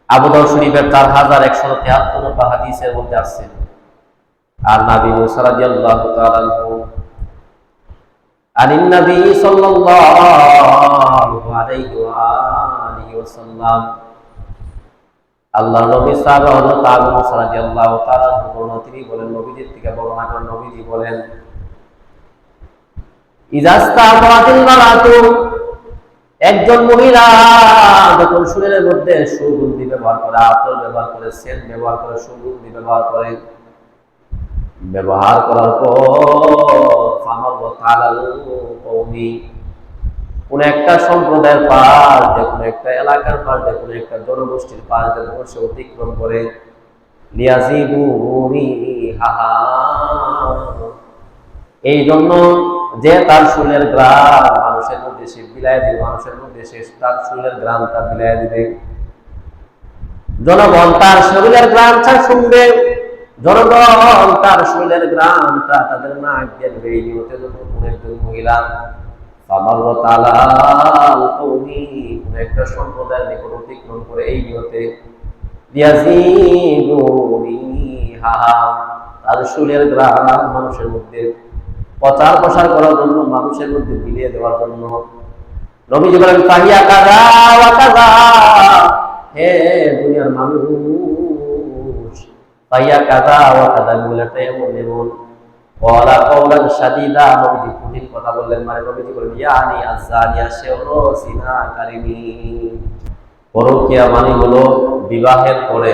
আবু দাউদ শরীফের 4173 নম্বর হাদিসের মধ্যে আছে, আর নবী মুসা রাদিয়াল্লাহু তাআলা আনহু আনিন নবী সাল্লাল্লাহু আলাইহি ওয়া আলিহি ওয়াসাল্লাম, আল্লাহর নবী সাহাবা হযরত আবু মুসা রাদিয়াল্লাহু তাআলা আনহু তিনি বলেন, নবীজির থেকে বর্ণনা করেন, নবীজি বলেন, ইজাস্তাফাতিল মারাতু, একজন মহিলা যখন শরীরের মধ্যে সুগন্ধি ব্যবহার করে, আতর ব্যবহার করে, সেন্ট ব্যবহার করে, সুগন্ধি ব্যবহার করে, ব্যবহার করার পর কোন একটা সম্প্রদায়ের পাশ, যে কোন একটা এলাকার পাশ, যে কোন একটা জনগোষ্ঠীর পাশ যখন সে অতিক্রম করে, এই জন্য যে তার শরীরের গ্রাম মানুষের মধ্যে সে বিলায় দিবে, মানুষের মধ্যে সে তার শরীরের গ্রামটা বিলায় দিবে, জনগণ তার শরীরের গ্রামটা শুনবে, জনগণ তার শরীরের গ্রামটা তাদের নাক দেখবে। এই নিয়তে যখন কোন একজন মহিলা একটা সম্প্রদায়ের নিকট অতিক্রম করে, এই নিয়তে তাদের শরীরের গ্রাম মানুষের মধ্যে প্রচার প্রসার করার জন্য, মানুষের মধ্যে বিলিয়ে দেওয়ার জন্য, নবীজি বলেন, ফাহিয়া কাযা ওয়া কাযা, হে দুনিয়ার মানুষ, ফাহিয়া কাযা ওয়া কাযা, মহিলাটা এমন এমন, ওয়ালা কওলান শাদীদা, নবীজি কঠিন কথা বললেন, মানে নবীজি বলেন, ইয়ানি আযানিয়া, সে হলো জিনাকারিনী। পরকীয়া মানে হলো বিবাহের পরে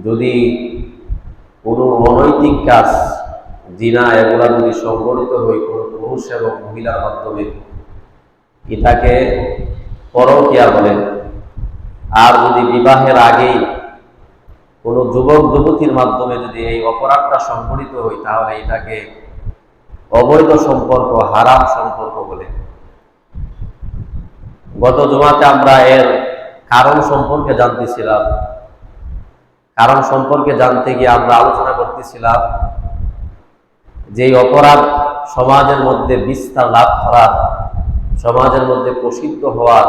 যদি কোনো অনৈতিক কাজ, জিনা, এগুলা যদি সংঘটিত হয় কোনো পুরুষ এবং মহিলার মাধ্যমে, এটাকে পরকীয়া বলে। আর যদি বিবাহের আগেই কোনো যুবক যুবতীর মাধ্যমে যদি এই অপরাধটা সংঘটিত হয়, তাহলে এটাকে অবৈধ সম্পর্ক, হারাম সম্পর্ক বলে। গত জুমাতে আমরা এর কারণ সম্পর্কে জানতেছিলাম। কারণ সম্পর্কে জানতে গিয়ে আমরা আলোচনা করতেছিলাম যে অপরাধ সমাজের মধ্যে বিস্তার লাভ করার, সমাজের মধ্যে প্রসিদ্ধ হওয়ার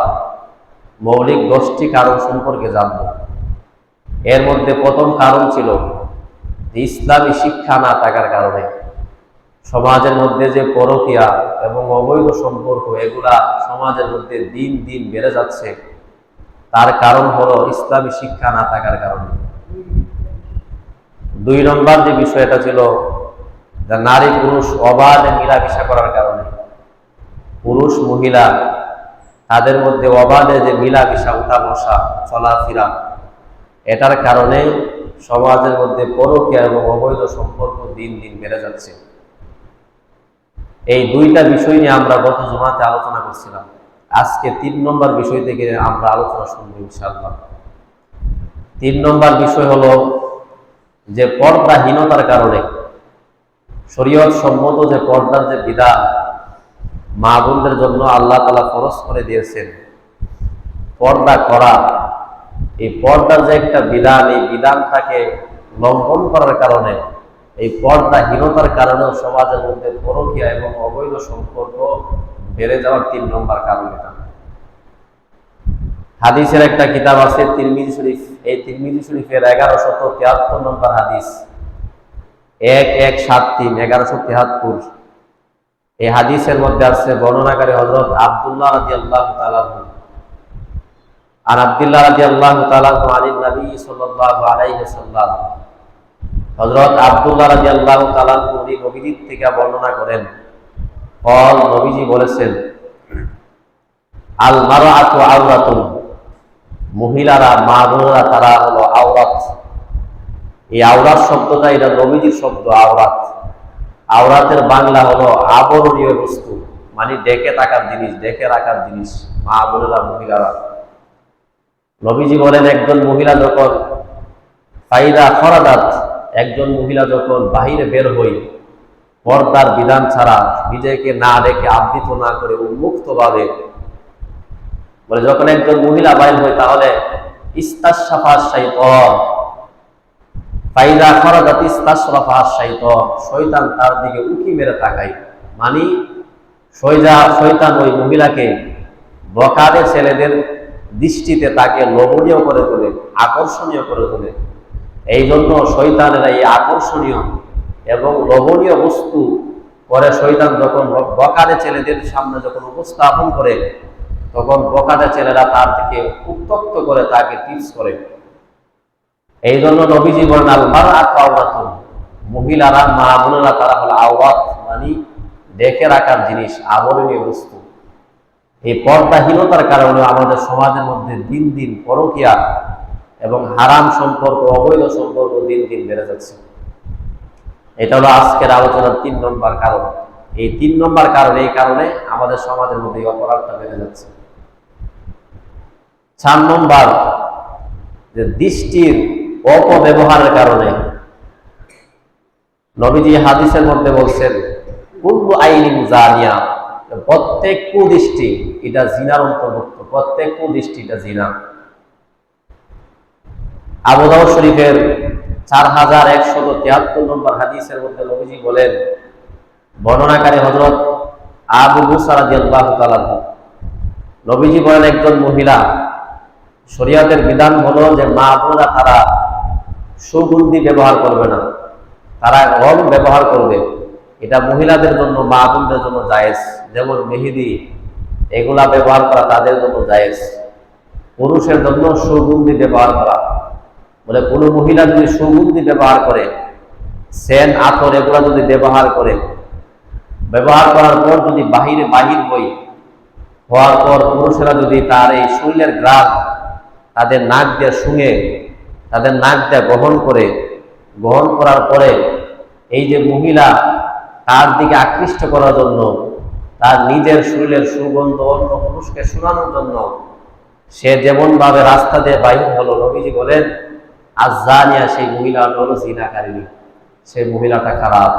মৌলিক 10টি কারণ সম্পর্কে জানব। এর মধ্যে প্রথম কারণ ছিল যে ইসলামী শিক্ষা না থাকার কারণে সমাজের মধ্যে যে পরকীয়া এবং অবৈধ সম্পর্ক, এগুলা সমাজের মধ্যে দিন দিন বেড়ে যাচ্ছে, তার কারণ হলো ইসলামী শিক্ষা না থাকার কারণে। 2 নম্বর যে বিষয়টা ছিল, নারী পুরুষ অবাধে মিলামেশা করার কারণে, পুরুষ মহিলা তাদের মধ্যে অবাধে যে মিলামেশা, উঠা বসা, চলাফেরা, এটার কারণে সমাজের মধ্যে পরকীয়া এবং অবৈধ সম্পর্ক দিন দিন বেড়ে যাচ্ছে। এই 2টা বিষয় নিয়ে আমরা গত জুমাতে আলোচনা করছিলাম। আজকে 3 নম্বর বিষয় থেকে আমরা আলোচনা শুনবো ইনশাআল্লাহ। 3 নম্বর বিষয় হলো যে পর্দাহীনতার কারণে, শরীয়ত সম্মত যে পর্দার যে বিধান মা বোনদের জন্য আল্লাহ তাআলা ফরজ করে দিয়েছেন, পর্দা করা, এই পর্দার যে একটা বিধান, এই বিধানটাকে লঙ্ঘন করার কারণে, এই পর্দাহীনতার কারণেও সমাজের মধ্যে পরকীয়া এবং অবৈধ সম্পর্ক বেড়ে যাওয়ার 3 নম্বর কারণ এটা। হাদিসের একটা কিতাব আছে তিরমিজি শরীফ, এই তিরমিজি শরীফের 1173 নম্বর হাদিস, 1173, 1173, এই হাদিসের মধ্যে আছে বর্ণনাকারী হযরত আব্দুল্লাহ রাদিয়াল্লাহু তাআলা আনহু, আর আব্দুল্লাহ রাদিয়াল্লাহু তাআলা আনহু আনিন নবী সাল্লাল্লাহু আলাইহি ওয়াসাল্লাম, হযরত আব্দুল্লাহ রাদিয়াল্লাহু তাআলা আনহু নবীজি থেকে বর্ণনা করেন, নবীজি বলেছেন, আল মারআতু আওরাতুন, মহিলারা, মা বোনেরা, তারা হলো আওরাত। এই আওরাত শব্দটা এটা নবীজির শব্দ, আওরাত। আওরাতের বাংলা হলো আবরণীয় বস্তু, মানে ডেকে থাকার জিনিস, ডেকে রাখার জিনিস, মা বোনেরা, মহিলারা। নবীজি বলেন, একজন মহিলা যখন ফাইদা খরাদাত, একজন মহিলা যখন বাহিরে বের হই, পর্দার বিধান ছাড়া, নিজেকে না রেখে, আবৃত না করে, উন্মুক্ত ভাবে, বলে যখন একজন মহিলা বাইর হয়, তাহলে ইস্তাশরাফা শাইতান, ফাইদা খরাদাত ইস্তাশরাফা শাইতান, শয়তান তার দিকে উকি মেরে তাকায়, মানে শয়তান ওই মহিলাকে বকারে ছেলেদের দৃষ্টিতে তাকে লোভনীয় করে তোলে, আকর্ষণীয় করে তোলে। এই জন্য শয়তানেরা এই আকর্ষণীয় এবং লোভনীয় বস্তু করে শয়তান যখন বকাটে ছেলেদের সামনে যখন উপস্থাপন করে, তখন বকাটে ছেলেরা তার দিকে উত্তক্ত করে, তাকে টিপস করে। এই জন্য নবীজি বলেন আল মারআতু আওরাতুন, মহিলারা, মা বোনেরা তারা হলো আওরাত, মানে দেখে রাখার জিনিস, আবরণীয় বস্তু। এই পর্দাহীনতার কারণে আমাদের সমাজের মধ্যে দিন দিন পরকীয়া এবং হারাম সম্পর্ক, অবৈধ সম্পর্ক দিন দিন বেড়ে যাচ্ছে। এটা হলো আজকের আলোচনার 3 নম্বর কারণ। এই 3 নম্বর কারণ, এই কারণে আমাদের সমাজের মধ্যে অপরাধটা বেড়ে যাচ্ছে। 4 নম্বর, যে দৃষ্টির অপব্যবহারের কারণে। নবীজি হাদিসের মধ্যে বলছেন কুল্লু আইনিন জানিয়া, প্রত্যেক কুদৃষ্টি এটা জিনার অন্তর্ভুক্ত, প্রত্যেক কুদৃষ্টি এটা জিনা। আবু দাউদ শরীফের 4173 নম্বর হাদিসের মধ্যে নবীজি বলেন, বর্ণনাকারী হযরত আবু মুসা রাদিয়াল্লাহু তাআলা, নবীজি বলেন একজন মহিলা, শরীয়তের বিধান হলো যে মা বোনেরা তারা সুগন্ধি ব্যবহার করবে না, তারা রং ব্যবহার করবে। এটা মহিলাদের জন্য, মা বোনদের জন্য জায়েজ। যেমন মেহেদি, এগুলা ব্যবহার করা তাদের জন্য জায়েজ। পুরুষের জন্য সুগন্ধি ব্যবহার করা, বলে কোনো মহিলা যদি সুগন্ধি ব্যবহার করে, সেন, আতর এগুলা যদি ব্যবহার করে, ব্যবহার করার পর যদি বাহির হওয়ার পর পুরুষেরা যদি তার এই শরীরের ঘ্রাণ তাদের নাক দিয়ে শুঙে, তাদের নাক দিয়ে গ্রহণ করার পরে এই যে মহিলা তার দিকে আকৃষ্ট করার জন্য, তার নিজের শরীরের সুগন্ধ অন্য পুরুষকে শোনানোর জন্য সে যেমন ভাবে রাস্তা দিয়ে বাহির হলো, নবীজি বলেন আয-যানিয়া, সেই মহিলাটা হলো জিনাকারিনী, সেই মহিলাটা খারাপ।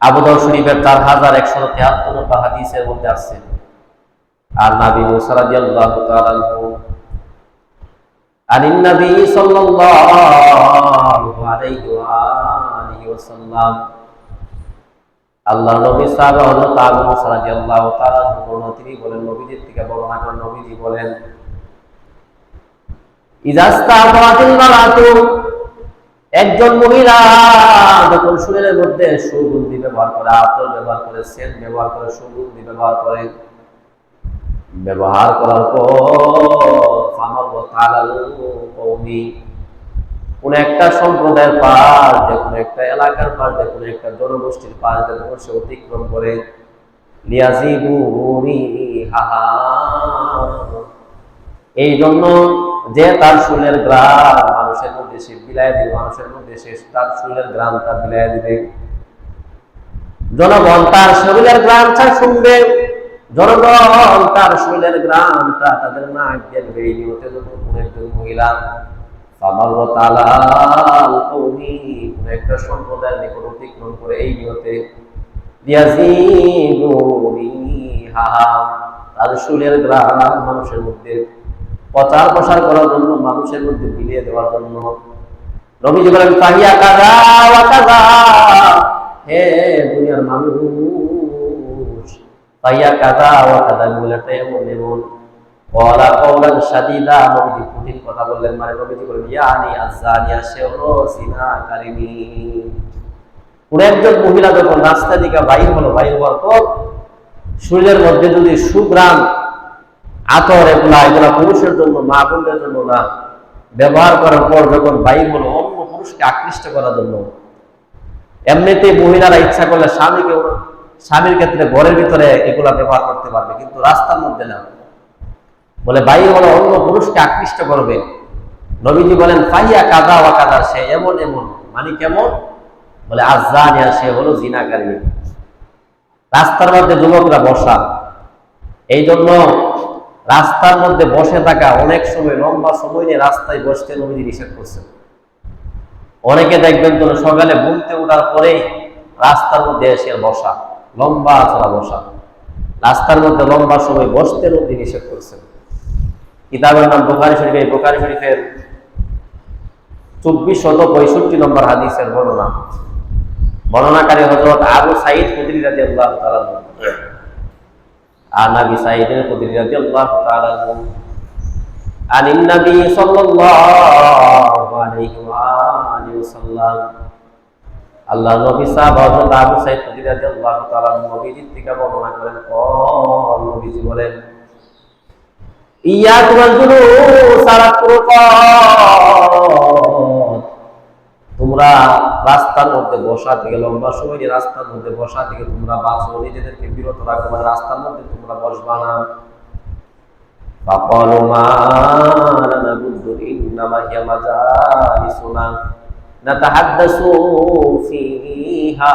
আবু দাউদ শরীফের 4173 নম্বর হাদিসের মধ্যে আছে, আর নবী মুসা রাদিয়াল্লাহু তাআলা আনহু আনিন নবী সাল্লাল্লাহু আলাইহি ওয়া আলিহি ওয়াসাল্লাম, আল্লাহর নবী সাহাবা হযরত আবু মুসা রাদিয়াল্লাহু তাআলা আনহু, তিনি বলেন, নবীজির থেকে বর্ণনা করেন, নবীজি বলেন ইজাস্তাবাতিল মারাতু, একজন মহিলা যখন শরীরের মধ্যে সুগন্ধি ব্যবহার করে, আতর ব্যবহার করে, সেন্ট ব্যবহার করে, সুগন্ধি ব্যবহার করে, ব্যবহার করার পর কোন একটা সম্প্রদায়ের পাশ, যে কোনো একটা এলাকার পাশ, যে কোনো একটা জনগোষ্ঠীর পাশ যখন সে অতিক্রম করে, এই জন্য যে তার শরীরের ঘ্রাণ মানুষের মধ্যে সে বিলায় দিবে, মানুষের মধ্যে সে তার শরীরের ঘ্রাণটা বিলায় দিবে। জনগণ তার শরীরের ঘ্রাণটা শুনবে, জনগণ তার শরীরের ঘ্রাণটা তাদের নাক দেখবে। এই নিয়তে যখন কোন একজন মহিলা কোন একটা সম্প্রদায়ের নিকট অতিক্রম করে, এই নিয়তে তার শরীরের ঘ্রাণ মানুষের মধ্যে প্রচার প্রসার করার জন্য, মানুষের মধ্যে বিলিয়ে দেওয়ার জন্য, নবীজি বলেন ফাহিয়া কাযা ওয়া কাযা, হে দুনিয়ার মানুষ, ফাহিয়া কাযা ওয়া কাযা বলেটা এমন এমন, ওয়ালা কওলান শাদীদা, নবীজি কঠিন কথা বললেন। মানে নবীজি বলেন ইয়ানি আয-যানিয়া, সে হলো জিনাকারিনী। কোন একজন মহিলা যখন রাস্তা দিকে বাইর হওয়ার পর শরীরের মধ্যে যদি সুঘ্রাণ, আতর, এগুলা পুরুষের জন্য, মা বোনদের জন্য না, ব্যবহার করার পর যখন বাইর হলো অন্য পুরুষকে আকৃষ্ট করার জন্য, এমনিতে মহিলারা ইচ্ছা করলে স্বামীর ক্ষেত্রে ঘরের ভিতরে এগুলা ব্যবহার করতে পারবে, কিন্তু রাস্তার মধ্যে না। বলে বাইর হলো অন্য পুরুষকে আকৃষ্ট করবে, নবীজি বলেন ফাহিয়া কাযা ওয়া কাযা, সে এমন এমন, মানে কেমন, বলে আয-যানিয়া, সে হলো জিনাকারিনী। রাস্তার মধ্যে যুবকরা বসা, এই জন্য রাস্তার মধ্যে বসে থাকা, অনেক সময় লম্বা সময় নিয়ে রাস্তায় বসতে নবীজি নিষেধ করছেন। অনেকে দেখবেন তো সকালে ঘুমতে ওঠার পরেই রাস্তার মধ্যে এসে বসা, লম্বা চড়া বসা, রাস্তার মধ্যে লম্বা সময় বসতে নবীজি নিষেধ করছেন। কিতাবের নাম বুখারী শরীফ, এই বুখারী শরীফের 2465 নম্বর হাদিসের বর্ণনা। বর্ণনাকারী হযরত আবু সাঈদ খুদরি রাদিয়াল্লাহু তাআলা। عن ابي سعيد الخدري رضي الله تعالى عنه عن النبي صلى الله عليه وآله وسلم আল্লাহ নবী সাহাবা হযরত আবু সাঈদ খুদরি রাদিয়াল্লাহু তাআলা নবীজি থেকে বর্ণনা করেন নবীজি বলেন ইয়াকুল জুলুস আলা তুরুকাত তোমরা রাস্তার মধ্যে বসা থেকে লম্বা সময় রাস্তার মধ্যে বসা থেকে তোমরা বাঁচো নিজেদেরকে বিরত রাখো মানে রাস্তার মধ্যে তোমরা বসবা না ফাকালু মা লানা বুদ্দু ইন্নামা হিয়া মাজালিসুনা নাতাহাদ্দাসু ফিহা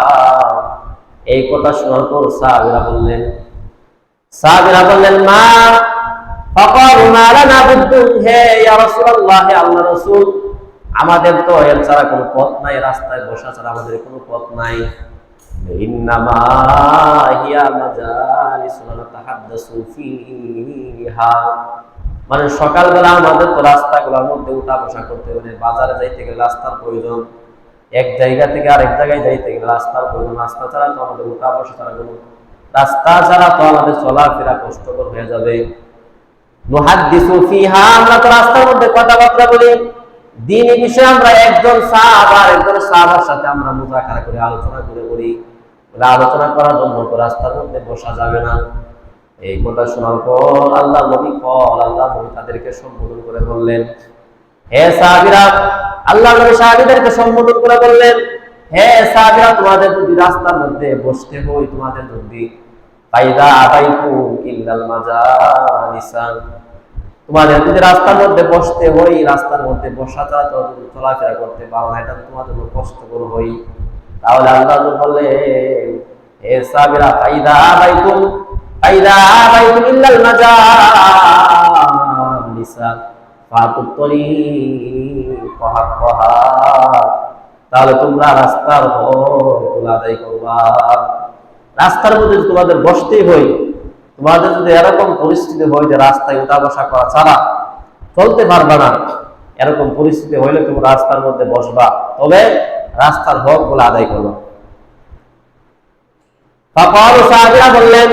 এই কথা শোনার পর সাহাবীরা বললেন মা ফাকালু মা লানা বুদ্দু হে ইয়া রাসূলুল্লাহ হে আল্লাহর রাসূল আমাদের তো এর ছাড়া কোনো পথ নাই রাস্তায় বসা ছাড়া আমাদের কোনো পথ নাই ইন্নামা হিয়া মাজালিসুনা নাতাহাদ্দাসু ফিহা মানে সকালবেলা আমাদের তো রাস্তাগুলোর মধ্যে উঠা বসা করতে হবে বাজারে যাইতে গেলে রাস্তার প্রয়োজন এক জায়গা থেকে আরেক জায়গায় যাইতে গেলে রাস্তার প্রয়োজন রাস্তা ছাড়া তো আমাদের উঠা বসা ছাড়া কোনো রাস্তা ছাড়া তো আমাদের চলাফেরা কষ্টকর হয়ে যাবে নুহাদ্দিসু ফিহা আমরা তো রাস্তার মধ্যে কথাবার্তা বলি দ্বীনি বিষয়ে আমরা একজন সাহাবার সাথে আমরা মুযাকারা করে আলোচনা করে বলি আলোচনা করার জন্য তো রাস্তার মধ্যে বসা যাবে না এই কথা শোনার পর আল্লাহ নবী তাদেরকে সম্বোধন করে বললেন হে সাহাবীরা আল্লাহ নবী সাহাবীদেরকে সম্বোধন করে বললেন হে সাহাবীরা তোমাদের যদি রাস্তার মধ্যে বসতে হয় তোমাদের যদি ফাইদা আবাইতু ইল্লাল মাজালিসা তোমাদের যদি রাস্তার মধ্যে বসতে হয় রাস্তার মধ্যে বসা ছাড়া তো চলাফেরা করতে পারো না এটা তোমাদের জন্য কষ্টকর হয় তাহলে আল্লাহ বললেন হে সাহাবীরা ফাইদা আবাইতু ইল্লাল মাজালিসা ফাতুত্তরি ফাহাক্কাহা তাহলে তোমরা রাস্তার হক আদায় করবা রাস্তার মধ্যে তোমাদের বসতেই হয় তোমাদের যদি এরকম পরিস্থিতি হয় যে রাস্তায় উঠা বসা করা ছাড়া চলতে পারবা না এরকম পরিস্থিতি হইলে তুমি রাস্তার মধ্যে বসবা তবে রাস্তার হক গুলো আদায় করবা ফাকালু সাহাবীরা বললেন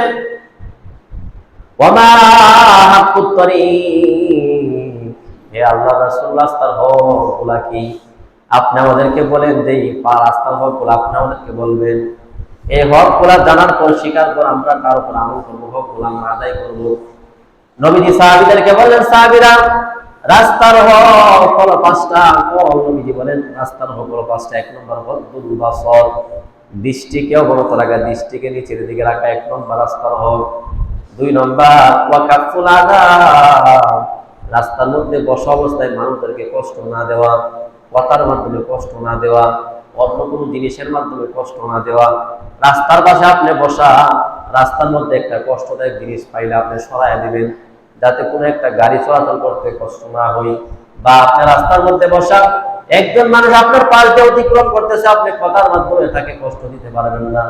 ওয়ামা হাক্কুত তরিক হে আল্লাহর রাসূল রাস্তার হকগুলা কি আপনি আমাদেরকে বলেন যে রাস্তার হকগুলো আপনি আমাদেরকে বলবেন এই হকগুলা জানার পর স্বীকার করে আমরা তার উপর আমল করব হকগুলো আমরা আদায় করব নবীজি সাহাবীদেরকে বললেন সাহাবীরা রাস্তার হক হলো পাঁচটা নবীজি বলেন রাস্তার হক হলো পাঁচটা এক নম্বর হদ্দুল বাসর দৃষ্টিকে অবনত রাখা দৃষ্টিকে নিচের দিকে রাখা এক নম্বর রাস্তার হক দুই নম্বর ওয়াকাফুল আযা রাস্তার মধ্যে বসা অবস্থায় মানুষদেরকে কষ্ট না দেওয়া কথার মাধ্যমে কষ্ট না দেওয়া অন্য কোনো জিনিসের মাধ্যমে কষ্ট না দেওয়া রাস্তার পাশে আপনি বসা রাস্তার মধ্যে একটা কষ্টদায়ক জিনিস পাইলে আপনি সরাইয়া দিবেন যাতে কোনো একটা গাড়ি চলাচল করতে কষ্ট না হয় বা আপনি রাস্তার মধ্যে বসা একজন মানুষ আপনার পাশ দিয়ে অতিক্রম করতেছে আপনি কথার মাধ্যমে তাকে কষ্ট দিতে পারবেন না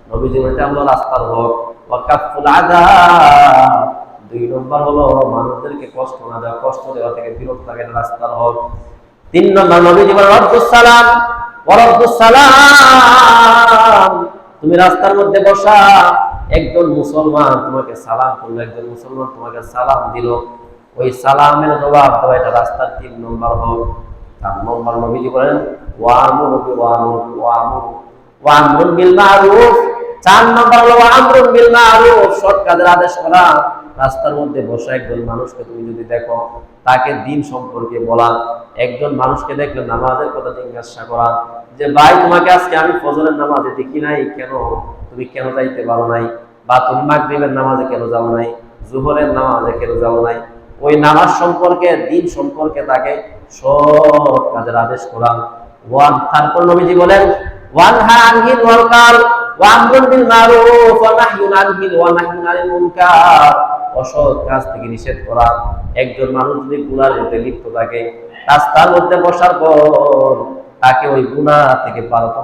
নবীজি বলেন আমরা রাস্তার হক ওয়াকাফুল আযা দুই নম্বর হলো মানুষদেরকে কষ্ট না দেওয়া কষ্ট দেওয়া থেকে বিরত থাকেন রাস্তার হক তিন নম্বর নবীজি বলেন রাদ্দুস সালাম ওয়া রাদ্দুস সালাম তুমি রাস্তার মধ্যে বসা একজন মুসলমান তোমাকে সালাম করলো একজন মুসলমান তোমাকে সালাম দিল ওই সালামের জবাব দেওয়া এটা রাস্তার তিন নম্বর হক চার নম্বর নবীজি বলেন ওয়ামরুন বিল মারুফ চার নম্বর হলো আমরুন বিল মারুফ সৎ কাজের আদেশ করা রাস্তার মধ্যে বসা একজন মানুষকে তুমি যদি দেখো তাকে দিন সম্পর্কে বলা একজন মানুষকে দেখলে নামাজের কথা জিজ্ঞাসা করা যে ভাই তোমাকে আজকে আমি ফজরের নামাজে দেখি নাই কেন তুমি কেন যাইতে পারো নাই বা তুমি মাগরিবের নামাজে কেন যাও নাই জোহরের নামাজে কেন যাও নাই ওই নামাজ সম্পর্কে দিন সম্পর্কে তাকে সৎ কাজের আদেশ করা তারপর নবীজি বলেন ওয়ানহা আনহিল মুনকার ওয়া আমরুন বিল মারুফ ওয়া নাহয়ুন আনিল মুনকার অসৎ কাজ থেকে নিষেধ করা একজন মানুষ যদি গুনার মধ্যে লিপ্ত থাকে রাস্তার মধ্যে বসার পর তাকে ওই গুনাহ থেকে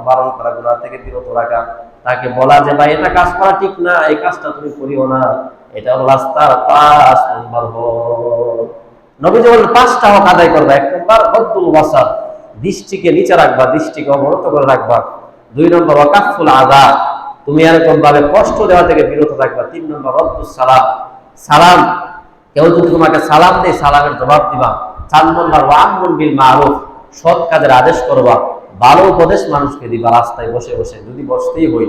বারণ করা গুনাহ থেকে বিরত রাখা তাকে বলা যে ভাই এটা কাজ করা ঠিক না এই কাজটা তুমি করিও না এটা হলো রাস্তার 5 নম্বর হক নবীজি বলেন 5টা হক আদায় করবা এক নম্বর হদ্দুল বাসার দৃষ্টিকে নিচে রাখবা দৃষ্টিকে অবনত করে রাখবা দুই নম্বর ওয়াকাফুল আযা তুমি এরকম ভাবে কষ্ট দেওয়া থেকে বিরত থাকবা। 3 নম্বর রদ্দুস সালাম, সালাম কেউ যদি তোমাকে সালাম দেয় সালামের জবাব দিবা। 4 নম্বর ওয়ামরুন বিল মারুফ, সৎ কাজের আদেশ করবা, ভালো উপদেশ মানুষকে দিবা রাস্তায় বসে বসে যদি বসতেই হই।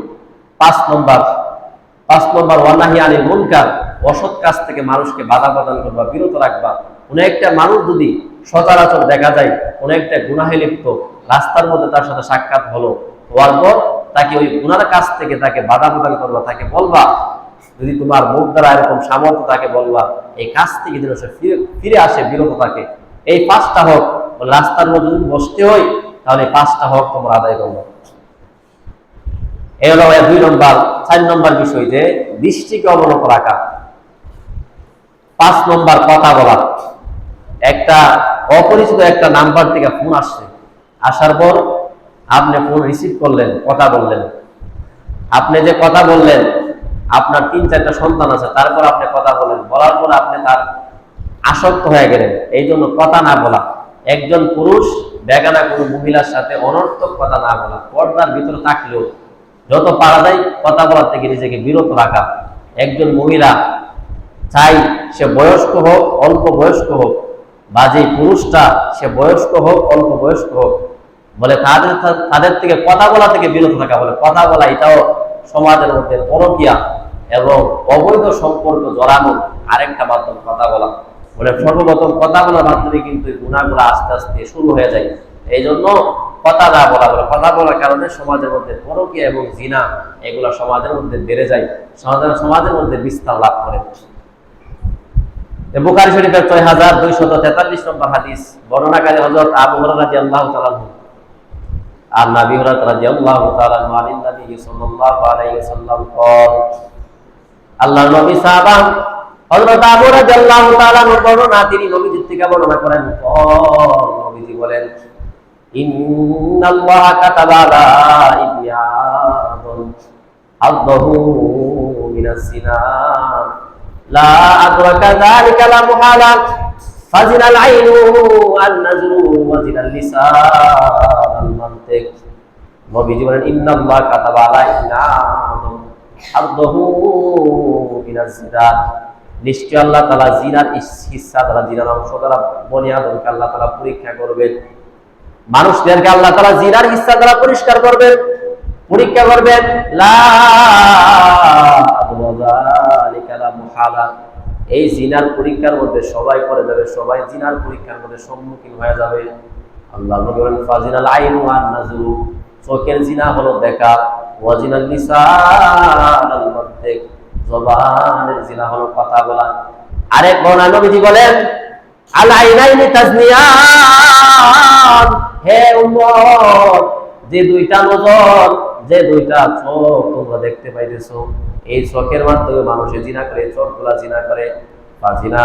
5 নম্বর ওয়ানাহি আনিল মুনকার, অসৎ কাজ থেকে মানুষকে বাধা প্রদান করবা, বিরত রাখবা। কোন একটা মানুষ যদি সচরাচর দেখা যায় কোন একটা গুনাহে লিপ্ত, রাস্তার মধ্যে তার সাথে সাক্ষাৎ হওয়ার পর তাকে ওই গুনার কাজ থেকে তাকে বাধা প্রদান করবা, তাকে বলবা, যদি তোমার মুখ দ্বারা এরকম সামর্থ্য তাকে বলবা এই কাজ থেকে যেন সে ফিরে আসে, বিরত থাকে। এই 5টা হক রাস্তার মধ্যে যদি বসতে হয় তাহলে 5টা হক তোমরা আদায় করবো। এই হলো 2 নম্বর। 4 নম্বর বিষয় যে দৃষ্টিকে অবনত রাখা। 5 নম্বর কথা বলা। একটা অপরিচিত একটা নাম্বার থেকে ফোন আসছে, আসার পর আপনি ফোন রিসিভ করলেন, কথা বললেন। আপনি যে কথা বললেন, আপনার 3-4টা সন্তান আছে, তারপর আপনি কথা বলেন, বলার পর আপনি তার আসক্ত হয়ে গেলেন। এই জন্য কথা না বলা। একজন পুরুষ বেগানা কোনো মহিলার সাথে অনর্থক কথা না বলা, পর্দার ভিতরে থাকলেও যত পারা যায় কথা বলার থেকে নিজেকে বিরত রাখা। একজন মহিলা চাই সে বয়স্ক হোক অল্প বয়স্ক হোক, বা যে পুরুষটা সে বয়স্ক হোক অল্প বয়স্ক হোক, বলে তাদের থেকে কথা বলা থেকে বিরত থাকা। বলে কথা বলা এটাও সমাজের মধ্যে পরকীয়া এবং অবৈধ সম্পর্ক জড়ানোর আরেকটা মাধ্যম কথা বলা। বলে সর্বপ্রথম কথা বলার মাধ্যমে কিন্তু গুনাহগুলো আস্তে আস্তে শুরু হয়ে যায়। এই জন্য কথা না বলা। বলে কথা বলার কারণে সমাজের মধ্যে পরকীয়া এবং জিনা এগুলো সমাজের মধ্যে বেড়ে যায়, সমাজের মধ্যে বিস্তার লাভ করে। বুখারী শরীফের 6243 নম্বর হাদিস, বর্ণনাকারী হযরত আবু হুরায়রা রাদিয়াল্লাহু তাআলা আনহু। আর নবী হুরায়রা রাদিয়াল্লাহু তাআলা আনহু নবী সাল্লাল্লাহু আলাইহি ওয়াসাল্লাম قال, আল্লাহর নবী সাহাবা হযরত আবু হুরায়রা রাদিয়াল্লাহু তাআলা আনহু বর্ণনা, তিনি নবীজি থেকে বর্ণনা করেন, নবীজি বলেন, ইন্নাল্লাহা কাতাবা আলা ইবনি আদম হাদ্দাহু মিনাজ জিনা লা আদরাকা যালিকা লা মুহালা ফাজিনাল আইনু আন নাজরু ওয়া জিনাল লিসান আল মানতিক। নবীজি বলেন, ইন্নাল্লাহা কাতাবা আলা ইবনি আদম হাদ্দাহু মিনাজ জিনা, নিশ্চয় আল্লাহ তাআলা জিনার হিস্সা দ্বারা, জিনার অংশ দ্বারা বনি আদমকে আল্লাহ তাআলা পরীক্ষা করবেন। মানুষদেরকে আল্লাহ তাআলা জিনার হিস্সা দ্বারা পরীক্ষা করবেন। লা আদরাকা লা মুহালা, এই জিনার পরীক্ষার মধ্যে সবাই পড়ে যাবে, সবাই জিনার পরীক্ষার মধ্যে সম্মুখীন হয়ে যাবে। আল্লাহ নবী বলেন, ফাজিনাল আইনু আন নাজরু, চোখের জিনা হলো দেখা, ওয়া জিনাল লিসান আল মানতিক, জবানের জিনা হলো কথা বলা। আরেক বর্ণনা নবীজি বলেন, আল আইনাইনি তাজনিয়ান, হে উম্মত, যে 2টা নজর, যে 2টা চোখ তোমরা দেখতে পাইতেছো, এই চোখের মাধ্যমে মানুষে জিনা করে, চোখগুলা জিনা করে। ফাজিনা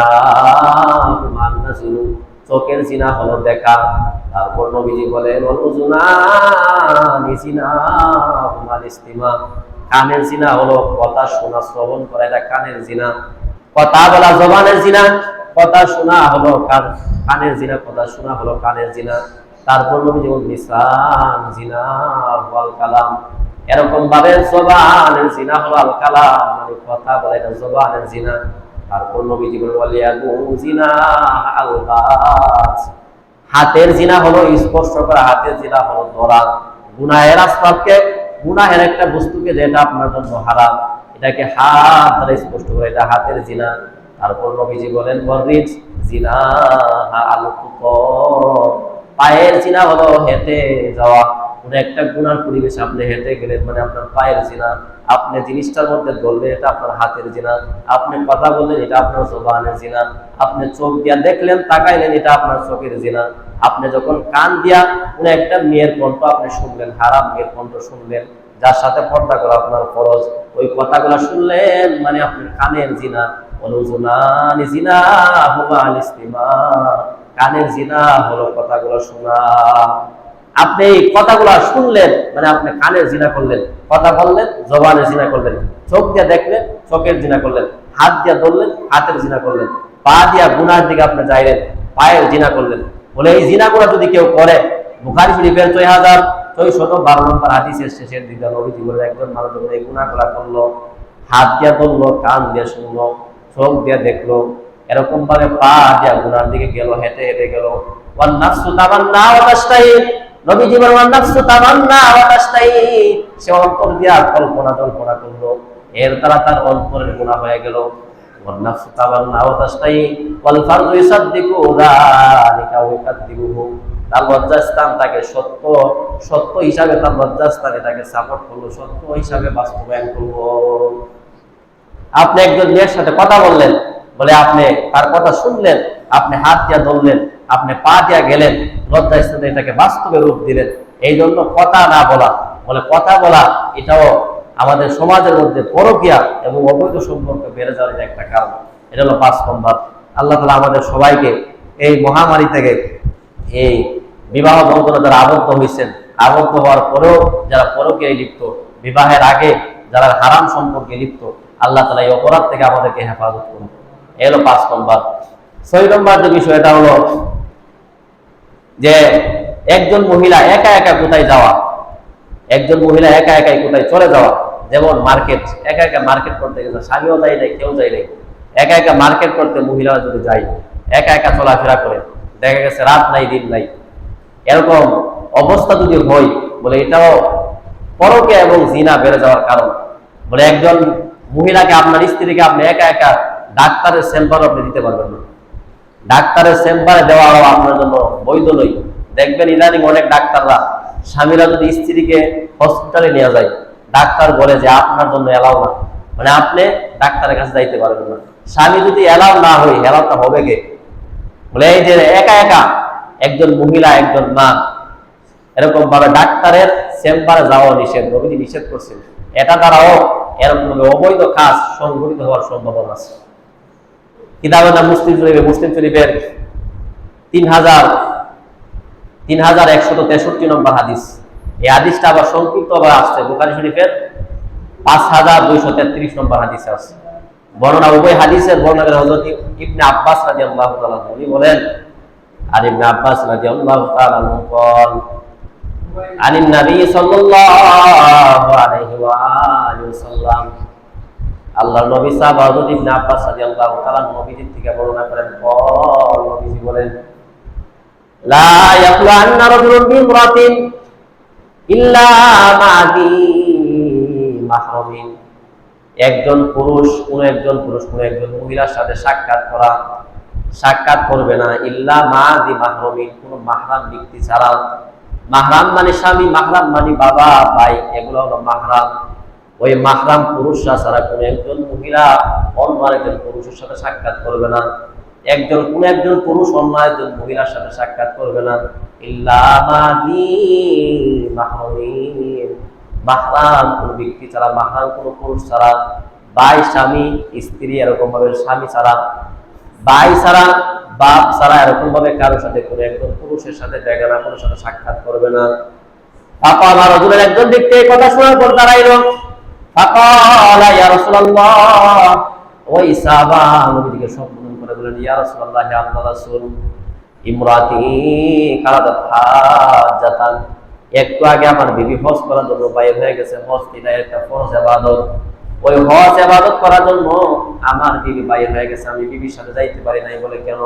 মান নাজরু, চোখের জিনা হলো দেখা। তারপর নবীজি বলেন, ওয়াল উযুনানি জিনাহুমাল ইস্তিমা, কানের জিনা হলো কথা শোনা, শ্রবণ করা, এটা কানের জিনা। কথা বলা জবানের জিনা, কথা শোনা হলো কানের জিনা, কথা শোনা হলো কানের জিনা। তারপর নবীজি বলেন, লিসান জিনা ওয়াল কালাম, এরকম ভাবে জবানের জিনা হলো আল কালাম, মানে কথা বলা, এটা জবানের জিনা। তারপর নবীজি বলেন, ওয়াল ইয়াদু জিনা আল বাস, হাতের জিনা হলো স্পর্শ করা, হাতের জিনা হলো ধরা। গুনাহের আসবাবকে, গুনাহের একটা বস্তুকে যেটা আপনার জন্য হারাম, এটাকে হাত দ্বারা স্পর্শ করা, এটা হাতের জিনা। তারপর নবীজি বলেন, ওয়ারিজ জিনা আল খুতা, পায়ের জিনা হলো হেঁটে যাওয়া। কোন একটা গুনার পরিবেশে আপনি হেঁটে গেলেন, মানে আপনার পায়ের জিনা। আপনি জিনিসটার মধ্যে ধরলেন, এটা আপনার হাতের জিনা। আপনি কথা বললেন, এটা আপনার জবানের জিনা। আপনি চোখ দিয়া দেখলেন, তাকাইলেন, এটা আপনার চোখের জিনা। আপনি যখন কান দিয়া কোন একটা মেয়ের কণ্ঠ আপনি শুনলেন, হারাম মেয়ের কণ্ঠ শুনলেন, যার সাথে পর্দা করা আপনার ফরজ, ওই কথাগুলো শুনলেন, মানে আপনার কানের জিনা। ওয়ালুজুনানি জিনাহুমা আল ইস্তিমা, কানের জিনা হলো কথাগুলো শোনা। আপনি এই কথাগুলো শুনলেন, মানে আপনি কানের জিনা করলেন, কথা বললেন, জবানের জিনা করলেন, চোখ দিয়ে দেখলেন, চোখের জিনা করলেন, হাত দিয়ে ধরলেন, হাতের জিনা করলেন, পা দিয়া গুনার দিকে আপনি যাইলেন, পায়ের জিনা করলেন। বলে এই জিনাগুলো যদি কেউ করে, বুখারী শরীফের 612 নম্বর হাদিসের শেষের দিকে নবীজি বলেন, একজন মানুষ যখন এই গুনাহগুলো করলো, হাত দিয়ে ধরলো, কান দিয়ে শুনলো, চোখ দিয়ে দেখলো, এরকম ভাবে পা দিয়ে গুনার দিকে গেল, হেঁটে হেঁটে গেল, ওয়ান নাফসু তামান্না ওয়া তাশতাহি, নবীজি বলেন ওয়ান নাফসু তামান্না ওয়া তাশতাহি, সে অন্তর দিয়া কল্পনা করলো, এর দ্বারা তার অন্তরের গুনাহ হয়ে গেল। ওয়ান নাফসু তামান্না ওয়া তাশতাহি ওয়াল ফারদু ইসাদদিকু যালিকা ওয়া ইয়াকাদিবুহু, তার লজ্জাস্থান তাকে সত্য হিসাবে, তার লজ্জাস্থান এটাকে সাপোর্ট করলো, সত্য হিসাবে বাস্তবায়ন করলো। আপনি একজন মেয়ের সাথে কথা বললেন, বলে আপনি তার কথা শুনলেন, আপনি হাত দিয়া ধরলেন, আপনি পা দিয়া গেলেন, লজ্জাস্থানে এটাকে বাস্তবে রূপ দিলেন। এই জন্য কথা না বলা, বলে কথা বলা এটাও আমাদের সমাজের মধ্যে পরকীয়া এবং অবৈধ সম্পর্ক বেড়ে যাওয়ার একটা কারণ। এটা হলো 5 নম্বর। আল্লাহ তাআলা আমাদের সবাইকে এই মহামারী থেকে, এই বিবাহ বন্ধনে যারা আবদ্ধ হয়েছেন, আবদ্ধ হওয়ার পরেও যারা পরকীয়ায় লিপ্ত, বিবাহের আগে যারা হারাম সম্পর্কে লিপ্ত, আল্লাহ তাআলা এই অপরাধ থেকে আমাদেরকে হেফাজত করুন। এই হলো 5 নম্বর। 6 নম্বর যে বিষয়টা হলো যে একজন মহিলা একা একা কোথায় যাওয়া, একজন মহিলা একা একাই কোথায় চলে যাওয়া। যেমন মার্কেট, একা একা মার্কেট করতে গেছে, স্বামীও যায় নাই, কেউ যায় নাই, একা একা মার্কেট করতে মহিলারা যদি যায়, একা একা চলাফেরা করে, দেখা গেছে রাত নাই দিন নাই, এরকম অবস্থা যদি হয়, বলে এটাও পরকীয়া এবং জিনা বেড়ে যাওয়ার কারণ। বলে একজন মহিলাকে, আপনার স্ত্রীকে আপনি একা একা ডাক্তারের চেম্বারে আপনি দিতে পারবেন না। ডাক্তারের চেম্বারে দেওয়াও আপনার জন্য বৈধ নয়। দেখবেন ইদানিং অনেক ডাক্তাররা, স্বামীরা যদি স্ত্রীকে হসপিটালে নিয়ে যায়, ডাক্তার বলে যে আপনার জন্য এলাও না, মানে আপনি ডাক্তারের কাছে যাইতে পারবেন না। স্বামী যদি এলাও না হয়, এলাওটা হবে কে? বলে এই যে একা একা একজন মহিলা, একজন মা এরকম ভাবে ডাক্তারের চেম্বারে যাওয়া নিষেধ, নবীজি নিষেধ করছেন। এটা দ্বারাও এরকম অবৈধ কাজ সংঘটিত হওয়ার সম্ভাবনা আছে। কিতাবের নাম মুসলিম শরীফের 3163 নম্বর হাদিস। এই হাদিসটা আবার সংক্ষিপ্ত আবার আসছে বুখারী শরীফের 5233 নম্বর হাদিসে আছে। বর্ণনা, উভয় হাদিসের বর্ণনা হযরত ইবনে আব্বাস রাদিয়াল্লাহু তাআলা উনি বলেন, আর ইবনে আব্বাস রাদিয়াল্লাহু তাআলা বলেন, আনিন নবী সাল্লাল্লাহু আলাইহি ওয়া আলিহি ওয়াসাল্লাম, আল্লাহর নবী সাহাবা হযরত ইবনে আব্বাস রাদিয়াল্লাহু তাআলা নবীজি থেকে বর্ণনা করেন, নবীজি বলেন, লা ইয়াকulu আন্না রাজুলুন বিমরাতিন ইল্লা মা'দি মাহরামিন, একজন পুরুষ কোন একজন মহিলার সাথে সাক্ষাৎ করবে না, ইল্লা মা'দি মাহরামিন, কোন মাহরাম ব্যক্তি ছাড়া। মাহরাম মানে স্বামী, মাহরাম মানে বাবা, ভাই, এগুলো হলো মাহরাম। ওই মাহরাম পুরুষরা ছাড়া কোন একজন মহিলা অন্য আরেকজন পুরুষের সাথে সাক্ষাৎ করবে না। কোন একজন পুরুষ অন্য একজন মহিলার সাথে সাক্ষাৎ করবে না, ইল্লা মা'দি মাহরামিন, মাহরাম কোন ব্যক্তি ছাড়া, মাহরাম কোন পুরুষ ছাড়া, ভাই, স্বামী, স্ত্রী, এরকম ভাবে স্বামী ছাড়া, ভাই ছাড়া, বাপ ছাড়া, এরকম ভাবে কারোর সাথে কোন একজন পুরুষের সাথে বেগানা পুরুষের সাথে সাক্ষাৎ করবে না। ফাকালা রাজুলুন, একজন ব্যক্তি এই কথা শোনার পর দাঁড়াইল, ফাকালা ইয়া রাসূলুল্লাহ, ওই সাহাবা নবীকে সম্বোধন করে বলেন, ইয়া রাসূলুল্লাহ, হে আল্লাহর রাসূল, ইমরাতি কারাদাত হাজাতান, একটু আগে আমার বিবি হজ করার জন্য বাইরে হয়ে গেছে। হজ এটা একটা ফরজ ইবাদত, ওই হজ ইবাদত করার জন্য আমার বিবি বাইরে হয়ে গেছে, আমি বিবির সাথে যাইতে পারি নাই। বলে কেন?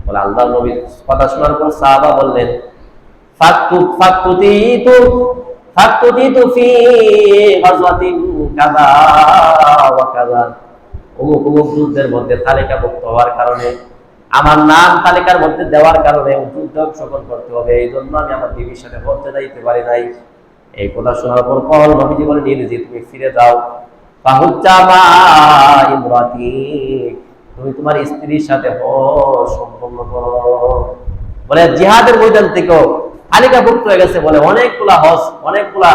বলে আল্লাহর নবীর কথা শোনার পর সাহাবা বললেন, ফাকতুতিতু ফি গাজওয়াতিন কাযা ওয়া কাযা, অমুক যুদ্ধের মধ্যে তালিকাভুক্ত হওয়ার কারণে, আমার নাম তালিকার মধ্যে দেওয়ার কারণে যুদ্ধে অংশগ্রহণ করতে হবে, এই জন্য আমি আমার বিবির সাথে হজ্জে যাইতে পারি নাই। এই কথা শোনার পর নবীজি বলেন, যে তুমি ফিরে যাও, ফাহুজ্জা মা ইমরাতি, তুমি তোমার স্ত্রীর সাথে হজ সম্পন্ন করো। বলে জিহাদের ময়দান থেকেও তালিকাভুক্ত হয়ে গেছে, বলে অনেকগুলা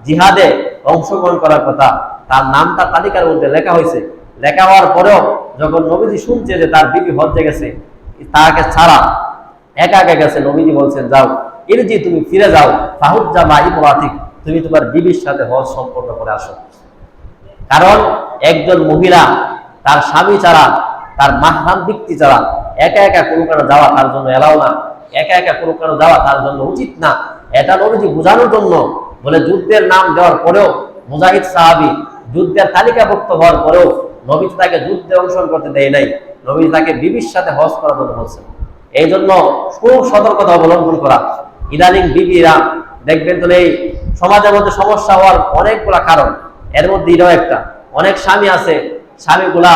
জিহাদে অংশগ্রহণ করার কথা, তার নামটা তালিকার মধ্যে লেখা হয়েছে। লেখা হওয়ার পরেও যখন নবীজি শুনছে যে তার বিবি হজ্জে গেছে, তাকে ছাড়া একা একা গেছে, নবীজি বলছেন, যাও, ইরজি, তুমি ফিরে যাও, ফাহুজ্জা মা ইমরাতিক, তুমি তোমার বিবির সাথে হজ সম্পন্ন করে আসো। কারণ একজন মহিলা তার স্বামী ছাড়া, তার মাহরাম ব্যক্তি ছাড়া একা একা কোনো কারণে যাওয়া তার জন্য এলাও না, একা একা কোনো কারণে যাওয়া তার জন্য উচিত না। এটা নবীজি বোঝানোর জন্য বলে যুদ্ধের নাম দেওয়ার পরেও মুজাহিদ সাহাবী যুদ্ধের তালিকাভুক্ত হওয়ার পরেও নবীজি তাকে যুদ্ধে অংশগ্রহণ করতে দেয় নাই, নবীজি তাকে বিবির সাথে হজ করার জন্য বলছেন। এই জন্য খুব সতর্কতা অবলম্বন করা। ইদানিং বিবিরা দেখবেন তো এই সমাজের মধ্যে সমস্যা হওয়ার অনেকগুলা কারণ, এর মধ্যে এটাও একটা। অনেক স্বামী আছে, স্বামীগুলা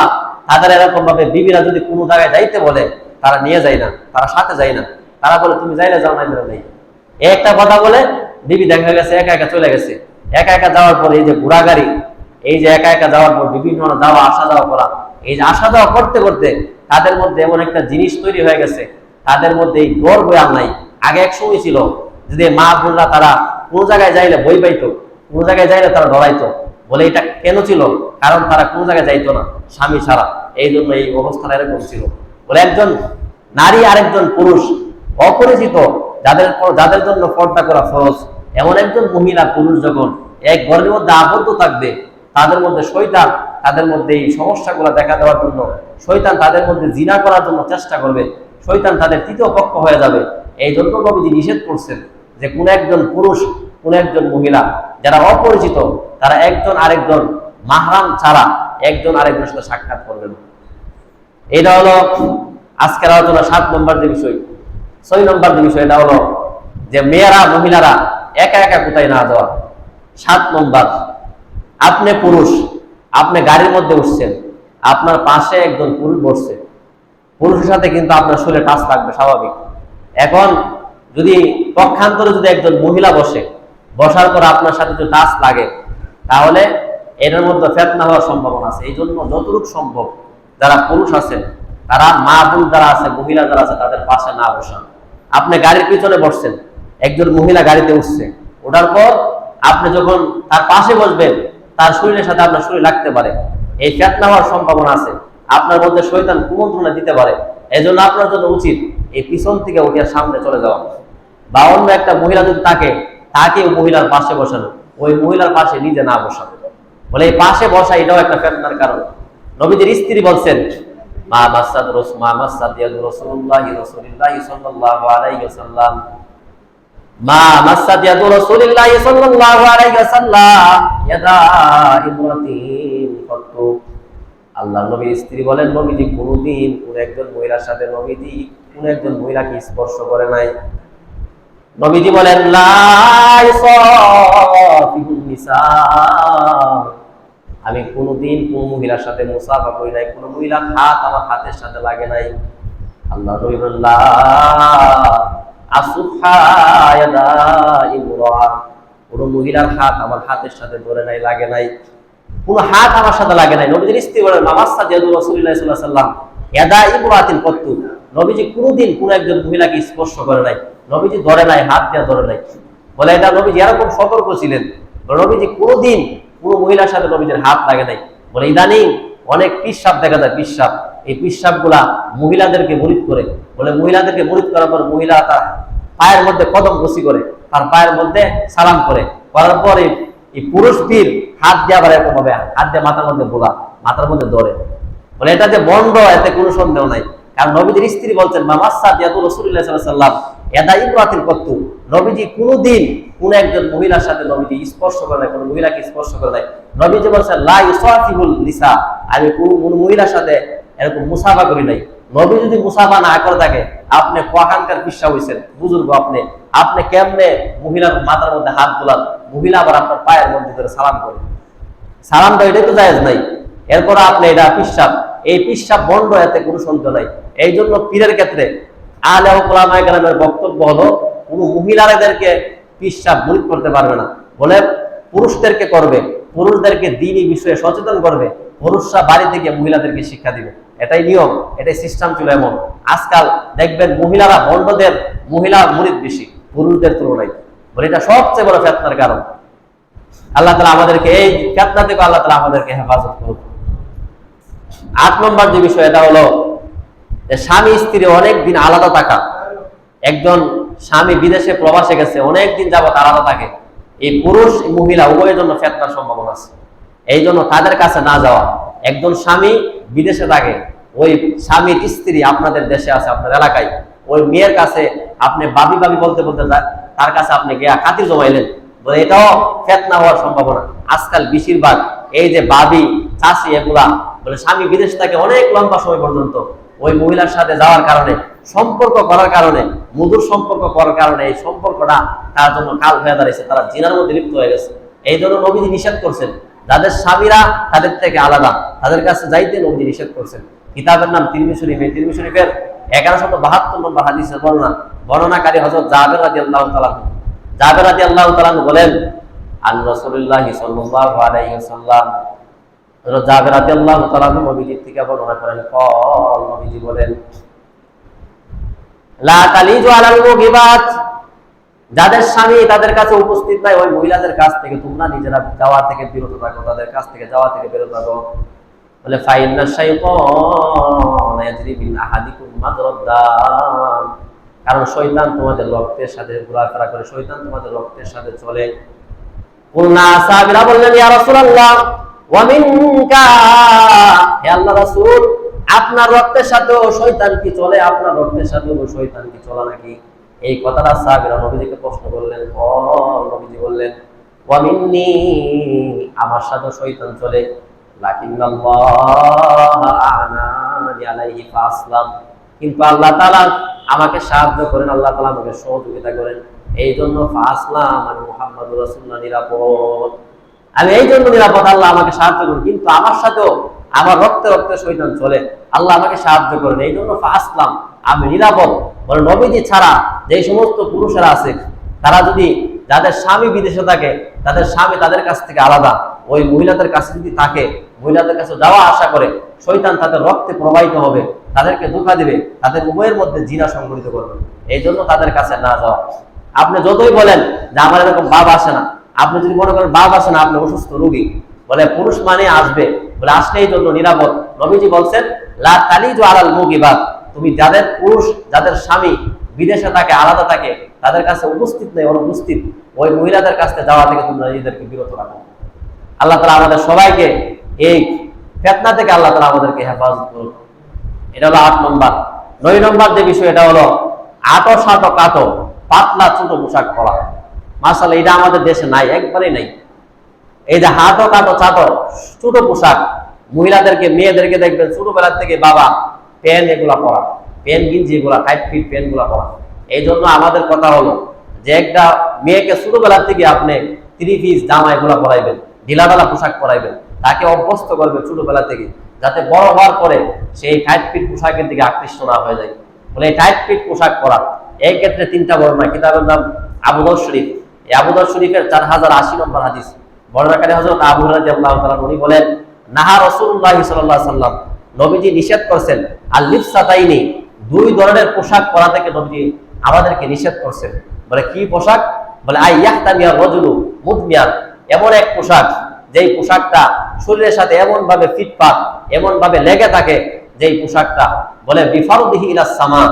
তাদের এরকম ভাবে বিবিরা যদি কোনো জায়গায় যাইতে বলে তারা নিয়ে যায় না, তারা সাথে যায় না, তারা বলে তুমি যাইলে যাও, নাই নেই। একটা কথা বলে বিবি দেখা গেছে একা একা চলে গেছে। একা একা যাওয়ার পরে এই যে ঘোড়া গাড়ি, এই যে একা একা যাওয়ার পর বিভিন্ন যাওয়া আসা যাওয়া করা, এই যে আসা যাওয়া করতে করতে তাদের মধ্যে এমন একটা জিনিস তৈরি হয়ে গেছে, তাদের মধ্যে এই গর্ব আর নাই। আগে এক সময় ছিল যদি মা বোনরা তারা কোন জায়গায় যাইলে বই পাইতো, কোন জায়গায় যাইলে তারা ডরাইতো। বলে এটা কেন ছিল? কারণ তারা কোন জায়গায় যাইতো না স্বামী ছাড়া, এই জন্য এই অবস্থাটা এরকম ছিল। বলে একজন নারী আরেকজন পুরুষ অপরিচিত, যাদের জন্য পর্দা করা ফরজ, এমন একজন মহিলা পুরুষ যখন এক ঘরের মধ্যে আবদ্ধ থাকবে, তাদের মধ্যে শয়তান তাদের মধ্যে এই সমস্যাগুলো দেখা দেওয়ার জন্য, শয়তান তাদের মধ্যে জিনা করার জন্য চেষ্টা করবে, শয়তান তাদের তৃতীয় পক্ষ হয়ে যাবে। এই জন্য নবীজি নিষেধ করছেন যে কোন একজন পুরুষ কোন একজন মহিলা যারা অপরিচিত তারা একজন আরেকজন মাহরাম ছাড়া একজন আরেকজনের সাথে সাক্ষাৎ করবেন। এটা হলো আজকের আলোচনা 7 নম্বর যে বিষয়। 6 নম্বর যে বিষয় এটা হলো যে মেয়েরা মহিলারা একা একা কোথায় না যাওয়া। 7 নম্বর, আপনি পুরুষ, আপনি গাড়ির মধ্যে উঠছেন, আপনার পাশে একজন পুরুষ বসছে, পুরুষের সাথে কিন্তু আপনার শরীরে টাচ লাগবে স্বাভাবিক। এখন যদি পক্ষান্তরে যদি একজন মহিলা বসে, বসার পর আপনার সাথে যদি টাচ লাগে, তাহলে এটার মধ্যে ফিতনা হওয়ার সম্ভাবনা আছে। এই জন্য যতটুকু সম্ভব যারা পুরুষ আছেন, তারা মা বোন যারা আছে, মহিলা যারা আছে, তাদের পাশে না বসান। আপনি গাড়ির পিছনে বসছেন, একজন মহিলা গাড়িতে উঠছে, ওঠার পর আপনি যখন তার পাশে বসবেন, তার শরীরের সাথে আপনার শরীর লাগতে পারে, এই ফিতনা হওয়ার সম্ভাবনা আছে, আপনার মধ্যে শয়তান কুমন্ত্রণা দিতে পারে। এই জন্য আপনার জন্য উচিত এই পিছন থেকে উঠে সামনে চলে যাওয়া। বা অন্য একটা মহিলা যদি তাকে মহিলার পাশে বসানো, ওই মহিলার পাশে নিজে না বসানো। বলে এই পাশে বসা এটাও একটা ফিতনার কারণ। নবীজির স্ত্রী বলছেন মা মাসাদ রাসূলুল্লাহি সাল্লাল্লাহু আলাইহি ওয়াসাল্লাম, মা মাসাদ ইয়াদু রাসূলিল্লাহি সাল্লাল্লাহু আলাইহি ওয়াসাল্লাম ইয়াদা ইমরাতিন ফাতু। আল্লাহর নবীর স্ত্রী বলেন নবীজি কোনদিন কোন একজন মহিলার সাথে নবীজি কোন একজন মহিলাকে স্পর্শ করে নাই। নবীজি বলেন লা ইসাফিহুন নিসা, আমি কোনদিন কোন মহিলার সাথে মুসাফা করি নাই, কোন মহিলার হাত আমার হাতের সাথে লাগে নাই। আল্লাহ নবী বলেন লা আসুহা ইয়াদা ইমরা, কোন মহিলার হাত আমার হাতের সাথে ধরে নাই, লাগে নাই, কোন হাত আমার সাথে লাগে নাই। নবীজির স্ত্রী বলেন মামাসা ইয়াদু রাসূলুল্লাহ সাল্লাল্লাহু আলাইহি ওয়াসাল্লাম ইয়াদা ইমরাতিন কত্তু, নবীজি কোনদিন কোন একজন মহিলাকে স্পর্শ করে নাই, নবীজি ধরে নাই, হাত দিয়ে ধরে নাই। বলে এটা নবীজি এরকম সতর্ক ছিলেন, নবীজি কোনদিন কোন মহিলার সাথে নবীজির হাত লাগে নাই। বলে ইদানিং অনেক পিশাব দেখা যায়, পিশাব, এই পিশাব গুলা মহিলাদেরকে মুরিদ করে। বলে মহিলাদেরকে মুরিদ করার পর মহিলা তার পায়ের মধ্যে কদম বসি করে, তার পায়ের মধ্যে সালাম করে, করার পর এই পুরুষ পীর হাত দিয়ে আবার এরকম ভাবে হাত দিয়ে মাথার মধ্যে বোলা, মাথার মধ্যে ধরে। বলে এটা যে বন্ধ, এতে কোনো সন্দেহ নাই। কারণ নবীজির স্ত্রী বলছেন মামাসাদ ইয়াদু রাসূলুল্লাহ সাল্লাল্লাহু আলাইহি ওয়াসাল্লাম ইয়াদা ইমরাতিন কত্তু, নবীজি কোনদিন কোন একজন মহিলার সাথে নবীজি স্পর্শ করে নাই, কোন মহিলাকে স্পর্শ করে নাই। নবীজি বলছেন লা ইসাফিহুল নিসা, আমি কোন মহিলার সাথে এরকম মুসাফা করি নাই। নবী যদি মুসাফা না করে থাকে, আপনি কোয়াকানকার পিসা হইছেন বুজুর্গ, আপনি কেমনে মহিলার মাথার মধ্যে হাত তোলান, মহিলা আবার আপনার পায়ের মধ্যে ধরে সালাম করে, সালামটা এটাই তো জায়েজ নাই। এরপর আপনি এটা পিসাব, এই পিসাব বন্ধ, এতে কোনো সন্দেহ নাই। এই জন্য পীরের ক্ষেত্রে আলে ওলামায়ে কেরামের বক্তব্য হলো কোন মহিলাদেরকে পিসাব মুরিদ করতে পারবে না। বলে পুরুষদেরকে করবে, পুরুষদেরকে দ্বীনি বিষয়ে সচেতন করবে, পুরুষরা বাড়ি থেকে মহিলাদেরকে শিক্ষা দিবে, এটাই নিয়ম, এটাই সিস্টেম ছিল এমন। আজকাল দেখবেন মহিলারা বন্ধদের মহিলা মুরিদ বেশি পুরুষদের তুলনায়। বলে এটা সবচেয়ে বড় ফিতনার কারণ। আল্লাহ তাআলা আমাদেরকে এই ফিতনা থেকে আল্লাহ তাআলা আমাদেরকে হেফাজত করুন। 8 নম্বর যে বিষয় এটা হলো যে স্বামী স্ত্রী অনেক দিন আলাদা থাকা। একজন স্বামী বিদেশে প্রবাসে গেছে, অনেক দিন যাবত আলাদা থাকে, এই পুরুষ মহিলা উভয়ের জন্য ফিতনার সম্ভাবনা আছে। এই জন্য তাদের কাছে না যাওয়া। একজন স্বামী বিদেশে থাকে, ওই স্বামীর স্ত্রী আপনাদের দেশে আছে, আপনার এলাকায়, ওই মেয়ের কাছে আপনি বাবি বাবি বলতে বলতে তার কাছে আপনি গিয়া খাতির জমাইলেন, বলে এটাও ফিতনা হওয়ার সম্ভাবনা। আজকাল বেশিরভাগ এই যে বাবি চাষি এগুলা বলে স্বামী বিদেশ থেকে অনেক লম্বা সময় পর্যন্ত ওই মহিলার সাথে যাওয়ার কারণে, সম্পর্ক করার কারণে, মধুর সম্পর্ক করার কারণে এই সম্পর্কটা তার জন্য কাল হয়ে দাঁড়িয়েছে, তারা জিনার মধ্যে লিপ্ত হয়ে গেছে। এই জন্য নবীজি নিষেধ করছেন, যাদের স্বামীরা তাদের থেকে আলাদা তাদের কাছে যাইতে নবীজি নিষেধ করছেন। কিতাবের নাম তিরমিজি শরীফ। এই তিরমিজি শরীফের 1172 নম্বর হাদিসের বর্ণনাকারী হযরত জাবের রাদিয়াল্লাহু তাআলা। জাবের রাদিয়াল্লাহু তাআলা বলেন, আন রাসূলুল্লাহ সাল্লাল্লাহু আলাইহি ওয়াসাল্লাম, হযরত জাবের রাদিয়াল্লাহু তাআলা নবীজি থেকে বর্ণনা করেন, নবীজি বলেন, লা তালিজু আলাল মুগিবাত, যাদের স্বামী তাদের কাছে উপস্থিত নাই ওই মহিলাদের কাছ থেকে তোমরা নিজেরা যাওয়া থেকে বিরত থাকো, তাদের কাছ থেকে যাওয়া থেকে বিরত থাকো। বলে ফাইন্না শাইতান ইয়াজরি মিন আহাদিকুম মাদরাদ দাম, কারণ শয়তান তোমাদের রক্তের সাথে ঘোরাফেরা করে, শয়তান তোমাদের রক্তের সাথে চলে। কুলনা সাহাবীরা বললেন, ইয়া রাসূলুল্লাহ ওয়া মিনকা, হে আল্লাহর রাসূল আপনার রক্তের সাথেও শয়তান কি চলে? আপনার রক্তের সাথেও শয়তান কি চলে নাকি? এই কথাটা সাহাবীরা নবীজিকে প্রশ্ন করলেন। নবীজি বললেন, ওয়া মিন্নি, আমার সাথে শয়তান চলে, লাকিন্নাল্লাহ আ'নানি আলাইহি ফাসলাম, কিন্তু আল্লাহ তাআলা আমাকে সাহায্য করেন, আল্লাহ তাআলা আমাকে সহযোগিতা করেন, এই জন্য ফাসলাম, আমি মুহাম্মদুর রাসূলুল্লাহ নিরাপদ, আমি এই জন্য নিরাপদ, আল্লাহ আমাকে সাহায্য করেন। কিন্তু আমার সাথেও আমার রক্তে রক্তে শয়তান চলে, আল্লাহ আমাকে সাহায্য করেন, এই জন্য ফাসলাম, আমি নিরাপদ। বলে নবীজি ছাড়া যে সমস্ত পুরুষেরা আছে, তারা যদি যাদের স্বামী বিদেশে থাকে, তাদের স্বামী তাদের কাছ থেকে আলাদা, ওই মহিলাদের কাছে যদি থাকে, মহিলাদের কাছে যাওয়া আসা করে, শয়তান তাদের রক্তে প্রবাহিত হবে, তাদেরকে ধোঁকা দিবে, তাদের উভয়ের মধ্যে জিনা সংঘটিত করবে। এই জন্য তাদের কাছে না যাওয়া। আপনি যতই বলেন যে আমার এরকম বাপ আসে না, আপনি যদি মনে করেন বাপ আসে না, আপনি অসুস্থ রোগী, বলে পুরুষ মানে আসবে, বলে আসলে এই জন্য নিরাপদ। নবীজি বলছেন, লা তালিজু আলাল মুগিবাত, তুমি যাদের পুরুষ, যাদের স্বামী বিদেশে থাকে, আলাদা থাকে, তাদের কাছে উপস্থিত নেই, অনুপস্থিত, ওই মহিলাদের কাছে যাওয়া থেকে তোমরা নিজেদেরকে বিরত রাখো। আল্লাহ তাআলা আমাদের সবাইকে এই ফিতনা থেকে আল্লাহ তাআলা আমাদেরকে হেফাজত করুন। এটা হলো 8 নম্বর। 9 নম্বর যে বিষয়, এটা হলো আটো সাটো কাটো পাতলা ছোট পোশাক পরা। মাশাআল্লাহ, এটা আমাদের দেশে নাই, একবারেই নাই। এই যে হাটো কাটো চাটো ছোট পোশাক, মহিলাদেরকে মেয়েদেরকে দেখবেন ছোটবেলা থেকে বাবা প্যান্ট এগুলা পরা, প্যান্ট গিঞ্জি এগুলা, টাইট ফিট প্যান্ট গুলা পরা। এই জন্য আমাদের কথা হলো যে একটা মেয়েকে ছোটবেলা থেকে আপনি 3 পিস জামা এগুলা পরাইবেন, ঢিলাঢালা পোশাক পরাইবেন, তাকে অভ্যস্ত করবে ছোটবেলা থেকে, যাতে বড় হওয়ার পরে সেই টাইট ফিট পোশাকের দিকে আকৃষ্ট না হয়ে যায়। বলে এই টাইট ফিট পোশাক পরা, এই ক্ষেত্রে 3টা বর্ণনা। কিতাবের নাম আবু দাউদ শরীফ। এই আবু দাউদ শরীফের 4080 নম্বর হাদিস। বর্ণনাকারী হযরত আবু হুরায়রা রাদিয়াল্লাহু তাআলা উনি বলেন, নাহা রাসূলুল্লাহ সাল্লাল্লাহু আলাইহি ওয়াসাল্লাম, নবীজি নিষেধ করেছেন, আল লিবসাতাইনি, 2 ধরনের পোশাক পরা থেকে নবীজি আমাদেরকে নিষেধ করছেন। বলে কি পোশাক? বলে আই ইয়াহতামিয়া রাজুলু মুদমিয়ান, এমন এক পোশাক যেই পোশাকটা শরীরের সাথে এমন ভাবে ফিটফাট, এমন ভাবে লেগে থাকে, যেই পোশাকটা বলে বিফারদিহি ইলাস সামা,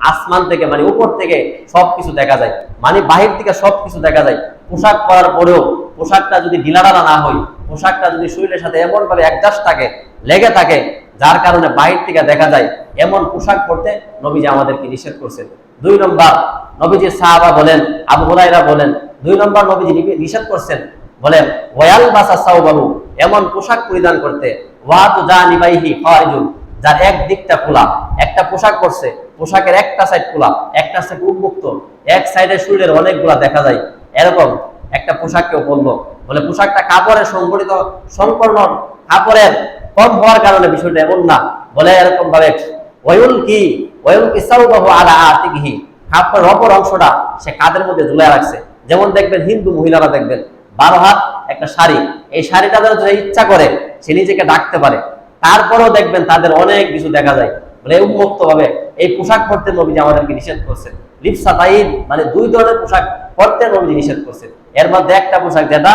আসমান থেকে মানে উপর থেকে সবকিছু দেখা যায়, মানে বাহির থেকে সবকিছু দেখা যায়। পোশাক পরার পরেও পোশাকটা যদি ঢিলাঢালা না হয়, পোশাকটা যদি শরীরের সাথে এমন ভাবে অ্যাডজাস্ট থাকে, লেগে থাকে, যার কারণে বাহির থেকে দেখা যায়, এমন পোশাক পরতে নবীজি আমাদেরকে নিষেধ করছেন। 2 নম্বর, নবীজির সাহাবা বলেন, আবু হুরায়রা বলেন, 2 নম্বর নবীজি নিষেধ করছেন, বলেন ওয়াল বাসা সাওবাহু, এমন পোশাক পরিধান করতে, ওয়াতু জানিবাইহি খারিজুন, যার এক দিকটা খোলা, একটা পোশাক পরছে, পোশাকের একটা সাইড খোলা, একটা সাইড উন্মুক্ত, এক সাইডে শরীরের অনেকগুলা দেখা যায়, এরকম একটা পোশাক কেউ পরলো, বলে পোশাকটা কাপড়ের সংগঠিত সংকীর্ণ কাপড়ের কম হওয়ার কারণে বিষয়টা এমন না, বলে এরকম ভাবে ওয়ায়ুল কি সাওবাহু আলা আতিহি, কাপড়ের অপর অংশটা সে কাঁধের মধ্যে ঝুলায় রাখছে। যেমন দেখবেন হিন্দু মহিলারা দেখবেন 12 হাত একটা শাড়ি, এই শাড়িটা যদি ইচ্ছা করে সে নিজেকে ঢাকতে পারে, তারপরেও দেখবেন তাদের অনেক কিছু দেখা যায়। বলে উন্মুক্ত ভাবে এই পোশাক পরতে নবীজি আমাদেরকে নিষেধ করছেন। লিবসাতাইন মানে 2 ধরনের পোশাক পরতে নবীজি নিষেধ করছেন। এর মধ্যে একটা পোশাক যেটা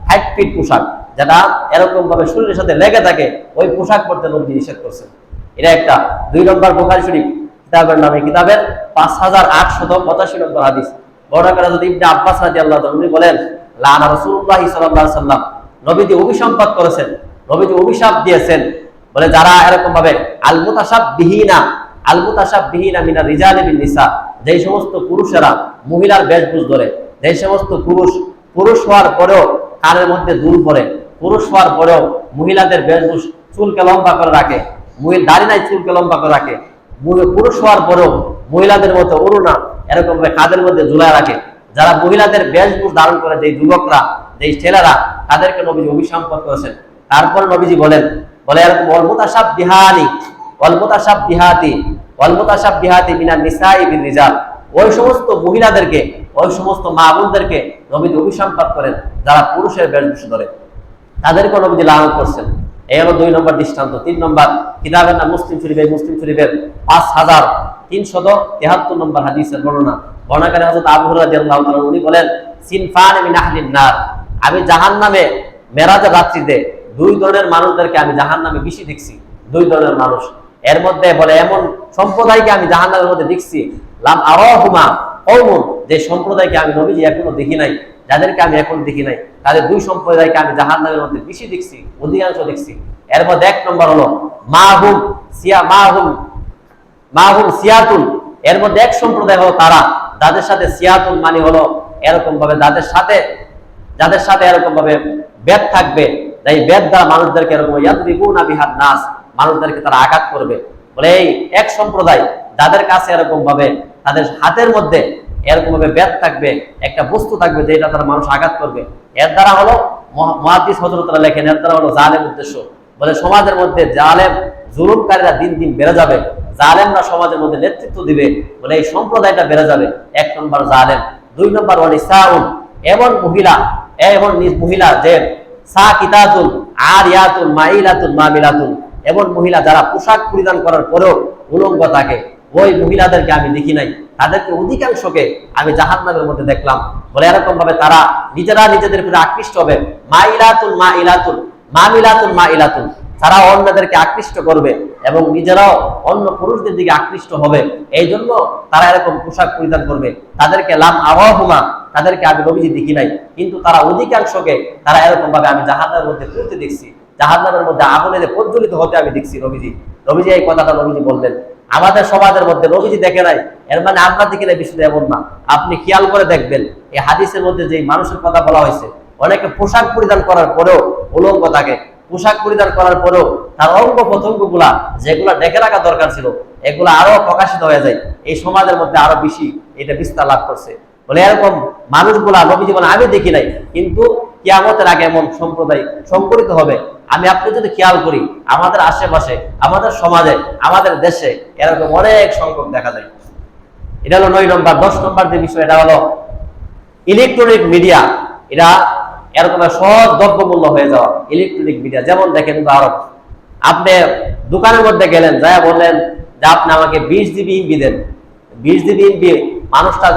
টাইট ফিট পোশাক, যেটা এরকম ভাবে শরীরের সাথে লেগে থাকে, ওই পোশাক পরতে নবীজি নিষেধ করছেন। এটা একটা। 2 নম্বর বুখারী শরীফ কিতাবের নামে, কিতাবের 5885 নম্বর হাদিস। বর্ণনা যদি ইবনে আব্বাস রাদিয়াল্লাহু তাআলা উনি বলেন, লানা রাসূলুল্লাহ সাল্লাল্লাহু আলাইহি ওয়াসাল্লাম, নবীজি অভিসম্পাত করেছেন, নবীজি অভিশাপ দিয়েছেন, বলে যারা এরকম ভাবে আল মুতাশাব্বিহিনা মিনার রিজালি বিন নিসা, যেই সমস্ত পুরুষেরা মহিলার বেশভূষ ধরে, যেই সমস্ত পুরুষ হওয়ার পরেও কানের মধ্যে দুল পরে, পুরুষ হওয়ার পরেও মহিলাদের বেশভূষ চুলকে লম্বা করে রাখে, দাড়ি নাই চুলকে লম্বা করে রাখে, পুরুষ হওয়ার পরেও মহিলাদের মতো ওড়না এরকম ভাবে কাঁধের মধ্যে ঝুলায় রাখে, যারা মহিলাদের বেশভূষ ধারণ করে যেই যুবকরা, যেই ছেলেরা, তাদেরকে নবীজি অভিসম্বোধন করেছেন। তারপর নবীজি বলে এরকম ওয়াল মুতাশাববিহাতি মিনান নিসাই বির রিজাল, ওই সমস্ত মহিলাদেরকে, ওই সমস্ত মা বোনদেরকে নবীজি অভিসম্পাদ করেন যারা পুরুষের বেশভূষ ধরে, তাদেরকে নবীজি লানত করছেন। এই হলো 2 নম্বর দৃষ্টান্ত। 3 নম্বর, কিতাবের নাম মুসলিম শরীফের 5373 নম্বর হাদিসের বর্ণনা। বর্ণনাকারী হযরত আবু হুরায়রা রাদিয়াল্লাহু তাআলা উনি বলেন, সিনফান মিন আহলিন নার, আমি জাহান্নামে মেরাজের রাত্রিতে 2 ধরনের মানুষদেরকে আমি জাহান্নামে বেশি দেখছি। 2 ধরনের মানুষ, এর মধ্যে বলে এমন সম্প্রদায়কে আমি জাহান্নামের মধ্যে দেখছি, লাম আরাহুমা কওমুন, যে সম্প্রদায়কে আমি নবীজি এখনো দেখি নাই, যাদেরকে আমি এখন দেখি নাই, তাদের 2 সম্প্রদায়কে আমি জাহান্নামের মধ্যে বেশি দেখছি, অধিকাংশ দেখছি। এর মধ্যে 1 নম্বর হলো মাহুম সিয়াতুন, এর মধ্যে 1 সম্প্রদায় হলো তারা যাদের সাথে সিয়াতুন মানে হলো এরকম ভাবে যাদের সাথে এরকম ভাবে বেদ থাকবে, এই বেদ দ্বারা মানুষদেরকে এরকম ইয়াদরিবুনা বিহান নাস, মানুষদেরকে তারা আঘাত করবে। বলে এই 1 সম্প্রদায় যাদের কাছে এরকম ভাবে তাদের হাতের মধ্যে এরকম ভাবে বেদ থাকবে, একটা বস্তু থাকবে যেটা তারা মানুষ আঘাত করবে। এর দ্বারা হলো মুহাদ্দিস হযরতরা লেখেন, এর দ্বারা হলো জালেম উদ্দেশ্য। বলে সমাজের মধ্যে জালেম জুলুমকারীরা দিন দিন বেড়ে যাবে, জালেমরা সমাজের মধ্যে নেতৃত্ব দিবে, বলে এই সম্প্রদায়টা বেড়ে যাবে। 1 নম্বর জালেম। 2 নম্বর ওয়ানিসাউন, এমন মহিলা যে সাকিতাতুন আরিয়াতুন মাইলাতুন মামিলাতুন, এমন মহিলা যারা পোশাক পরিধান করার পরেও উলঙ্গ থাকে, ওই মহিলাদেরকে আমি দেখি নাই, তাদেরকে অধিকাংশকে আমি জাহান্নামের মধ্যে দেখলাম। বলে এরকম ভাবে তারা নিজেরা নিজেদের প্রতি আকৃষ্ট হবে, মামিলাতুন, তারা অন্যদেরকে আকৃষ্ট করবে এবং নিজেরাও অন্য পুরুষদের দিকে আকৃষ্ট হবে। এই জন্য তারা এরকম পোশাক পরিধান করবে। তাদেরকে লাম আওয়াহুমা, তাদেরকে আমি নবীজি দেখি নাই, কিন্তু তারা অধিকাংশকে তারা এরকম ভাবে আমি জাহান্নামের মধ্যে পড়তে দেখছি, জাহান্নামের মধ্যে আগুনে প্রজ্বলিত হতে আমি দেখছি। নবীজি এই কথাটা নবীজি বললেন। আমাদের সমাজের মধ্যে নবীজি দেখে নাই, এর মানে আমরা দেখি নাই বিষয়টা এমন না। আপনি খেয়াল করে দেখবেন এই হাদিসের মধ্যে যে মানুষের কথা বলা হয়েছে, অনেকে পোশাক পরিধান করার পরেও উলঙ্গ থাকে, পোশাক পরিধান করার পরেও তার অঙ্গ প্রত্যঙ্গ গুলা যেগুলা ঢেকে রাখা দরকার ছিল, এগুলা আরো প্রকাশিত হয়ে যায়। এই সমাজের মধ্যে আরো বেশি এটা বিস্তার লাভ করছে। বলে এরকম মানুষগুলা নবীজি বলেন আমি দেখি নাই, কিন্তু কিয়ামতের আগে এমন সম্প্রদায় সংগঠিত হবে। আমি আপনি যদি খেয়াল করি, আমাদের আশেপাশে, আমাদের সমাজে, আমাদের দেশে এরকম অনেক সংখ্যক দেখা যায়। এটা হলো 9 নম্বর। 10 নম্বর যে বিষয়, এটা হলো ইলেকট্রনিক মিডিয়া। এটা এরকম সহজ দ্রব্যমূল্য হয়ে যাওয়া ইলেকট্রনিক মিডিয়া। যেমন দেখেন উদাহরণ, আপনি দোকানের মধ্যে গেলেন, যা বললেন যে আপনি আমাকে 20 জিবি এমবি দেন। 20 জিবি এমবি মানুষটা,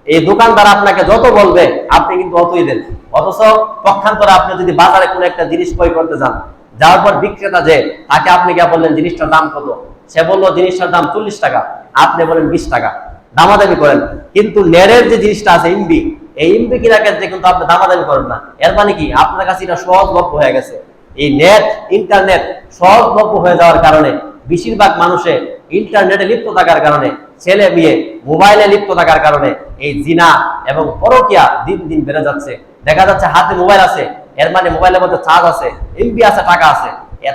এই দোকানদার আপনাকে যত বলবে আপনি কিন্তু অতই দেন। অথচ পক্ষান্তরে আপনি যদি বাজারে কোনো একটা জিনিস ক্রয় করতে যান, যাওয়ার পর বিক্রেতা যে তাকে আপনি গিয়ে বললেন জিনিসটার দাম কত, সে বললো জিনিসটার দাম 40 টাকা, আপনি বলেন 20 টাকা, দামাদামি করেন। কিন্তু নেটের যে জিনিসটা আছে এমবি, এই এমবি কিনা ক্ষেত্রে কিন্তু আপনি দামাদামি করেন না। এর মানে কি, আপনার কাছে এটা সহজলভ্য হয়ে গেছে। এই নেট, ইন্টারনেট সহজলভ্য হয়ে যাওয়ার কারণে বেশিরভাগ মানুষে ইন্টারনেটে লিপ্ত থাকার কারণে, ছেলে মেয়ে মোবাইলে লিপ্ত থাকার কারণে এই জিনা এবং পরকিয়া দিন দিন বেড়ে যাচ্ছে। দেখা যাচ্ছে হাতে মোবাইল আছে, এর মানে মোবাইলের মধ্যে চার্জ আছে, এমবি আছে, টাকা আছে,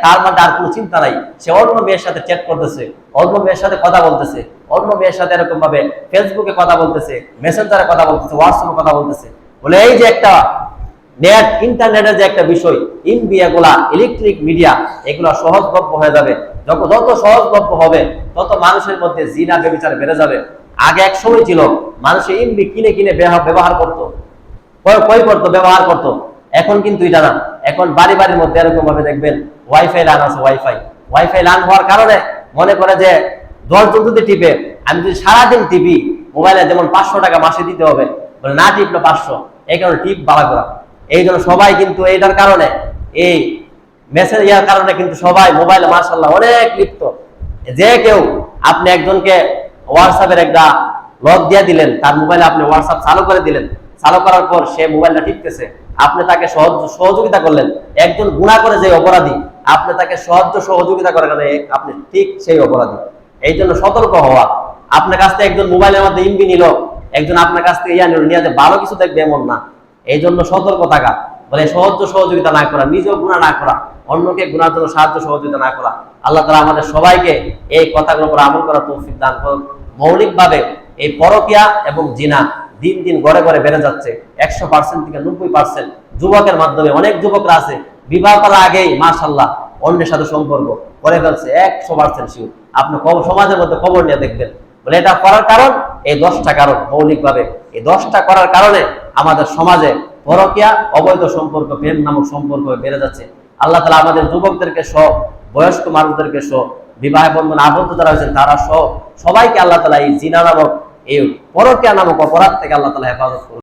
তার মধ্যে আর কোনো চিন্তা নাই। সে অন্য মেয়ের সাথে চ্যাট করতেছে, অন্য মেয়ের সাথে কথা বলতেছে, অন্য মেয়ের সাথে এরকম ভাবে ফেসবুকে কথা বলতেছে, মেসেঞ্জারে কথা বলতেছে, হোয়াটসঅ্যাপে কথা বলতেছে। বলে এই যে একটা নেট, ইন্টারনেটের যে একটা বিষয়, এমবি, এগুলা ইলেকট্রিক মিডিয়া, এগুলা সহজলভ্য হয়ে যাবে। যত সহজলভ্য হবে তত মানুষের মধ্যে জিনা ব্যভিচার বেড়ে যাবে। আগে এক সময় ছিল মানুষের এমবি কিনে কিনে ব্যবহার করতো, ব্যবহার করতো। এখন কিন্তু এটা না। এখন বাড়ি বাড়ির মধ্যে এরকম ভাবে দেখবেন ওয়াইফাই লাইন আছে। ওয়াইফাই লাইন হওয়ার কারণে মনে করে যে 10 জন যদি টিপে, আমি যদি সারাদিন টিপি মোবাইলে, যেমন 500 টাকা মাসে দিতে হবে, বলে না টিপলো 500, এই কারণে টিপ বাড়া করা। এই জন্য সবাই কিন্তু এইটার কারণে, এই মেসেজ ইয়ার কারণে কিন্তু সবাই মোবাইলে মাশাআল্লাহ অনেক লিপ্ত। যে কেউ আপনি একজনকে হোয়াটসঅ্যাপের একটা লক দিয়ে দিলেন, তার মোবাইলে আপনি হোয়াটসঅ্যাপ চালু করে দিলেন, চালু করার পর সে মোবাইলটা টিপতেছে, আপনি তাকে সহযোগিতা করলেন। একজন গুনাহ করে যে অপরাধী, আপনি তাকে সহযোগিতা করার কারণে আপনি ঠিক সেই অপরাধী। এই জন্য সতর্ক হওয়া। আপনার কাছ থেকে একজন মোবাইলের মধ্যে এমবি নিল, একজন আপনার কাছ থেকে ইয়া নিল, নিয়ে যে ভালো কিছু দেখবে এমন না। এই জন্য সতর্ক থাকা, বলে সহযোগিতা না করা, নিজেও গুনাহ না করা, অন্যকে গুনার জন্য সাহায্য সহযোগিতা না করা। আল্লাহ তাআলা আমাদের সবাইকে এই কথাগুলোর উপর আমল করার তৌফিক দান করুন। মৌলিকভাবে এই পরকিয়া এবং জিনা দিন দিন গড়ে গড়ে বেড়ে যাচ্ছে। 100% থেকে 90% যুবকের মাধ্যমে অনেক যুবকরা আছে বিবাহ করার আগেই মাশাআল্লাহ অন্যের সাথে সম্পর্ক করে ফেলছে। 100% শিওর। আপনি সমাজের মধ্যে খবর নিয়ে দেখবেন। বলে এটা করার কারণ এই 10টা কারণ। মৌলিকভাবে এই 10টা করার কারণে আমাদের সমাজে পরকিয়া, অবৈধ সম্পর্ক, প্রেম নামক সম্পর্ক বেড়ে যাচ্ছে। আল্লাহ তাআলা আমাদের যুবকদেরকে সহ, বয়স্ক মানুষদেরকে সহ, বিবাহ বন্ধনে আবদ্ধ যারা আছেন তারা সহ সবাইকে আল্লাহ তাআলা এই জিনা নামক, এই পরকিয়া নামক অপরাধ থেকে আল্লাহ তাআলা হেফাজত করুন।